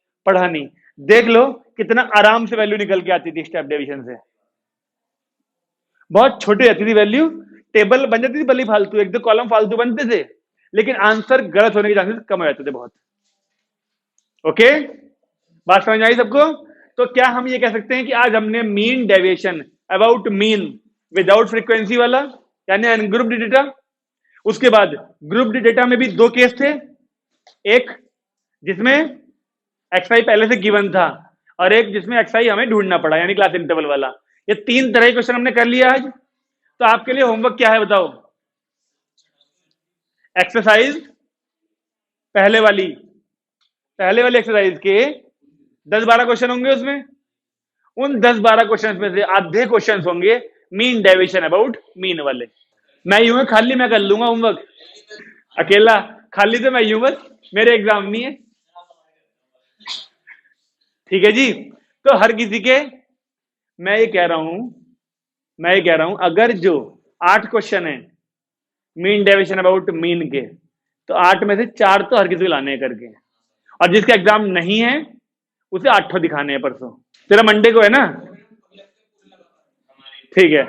देख लो कितना आराम से वैल्यू निकल के आती थी स्टेप डेविएशन से, बहुत छोटी रहती थी वैल्यू, टेबल बन जाती थी भली फालतू, एक दो कॉलम फालतू बनते थे, लेकिन आंसर गलत होने के चांसेस कम हो जाते थे बहुत। ओके, बात समझ आई सबको? तो क्या हम ये कह सकते हैं कि आज हमने mean deviation about mean without frequency वाला, यानी अनग्रुप्ड डेटा, उसके बाद ग्रुप्ड डेटा में भी दो केस थे, एक जिसमें एक्स आई पहले से गिवन था और एक जिसमें एक्स आई हमें ढूंढना पड़ा, यानी क्लास इंटरवल वाला, ये 3 तरह के क्वेश्चन हमने कर लिया आज। तो आपके लिए होमवर्क क्या है बताओ? एक्सरसाइज पहले वाली एक्सरसाइज के 10-12 क्वेश्चन होंगे उसमें। उन 10-12 क्वेश्चन में से आधे क्वेश्चन होंगे मीन डेविएशन अबाउट मीन वाले। मैं यूं खाली मैं कर लूंगा होमवर्क अकेला, खाली तो मैं यूं बस, मेरे एग्जाम नहीं है। ठीक है जी। तो हर किसी के मैं ये कह रहा हूं अगर जो 8 क्वेश्चन है मीन डेविएशन अबाउट मीन के, तो 8 में से 4 तो हर किसी को लाने हैं करके, और जिसका एग्जाम नहीं है उसे 8 दिखाने हैं परसों। तेरा मंडे को है ना? ठीक है।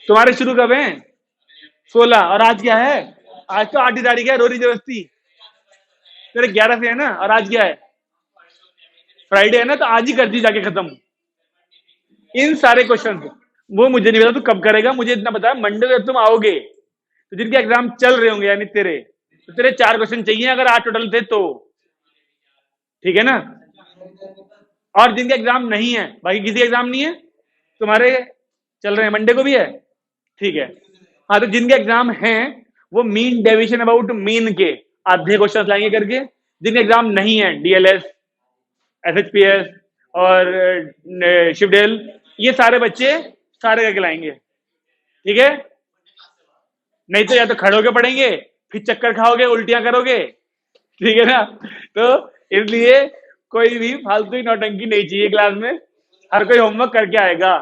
तुम्हारे शुरू कब है? 16। और आज क्या है? आज तो 8 तारीख है, रोरी जबरदस्ती। तेरे 11 से है ना, और आज क्या है? फ्राइडे है ना, तो आज ही कर दी जाके खत्म इन सारे क्वेश्चन। वो मुझे नहीं पता तू कब करेगा, मुझे इतना पता है मंडे जब तुम आओगे तो जिनके एग्जाम चल रहे होंगे यानी तेरे, तो तेरे 4 क्वेश्चन चाहिए अगर 8 टोटल थे तो। ठीक है ना? और जिनके एग्जाम नहीं है, बाकी किसी एग्जाम नहीं है तुम्हारे, चल रहे हैं, मंडे को भी है। ठीक है। हाँ, तो जिनके एग्जाम हैं वो मीन डेविएशन अबाउट मीन के आधे क्वेश्चन लाएंगे करके। जिनके एग्जाम नहीं है, डीएलएस, एसएचपीएस और शिवडेल, ये सारे बच्चे सारे करके लाएंगे। ठीक है? नहीं तो या तो खड़े होके पढ़ेंगे, फिर चक्कर खाओगे, उल्टियां करोगे। ठीक है ना? तो इसलिए कोई भी फालतू की नौटंकी नहीं चाहिए क्लास में, हर कोई होमवर्क करके आएगा।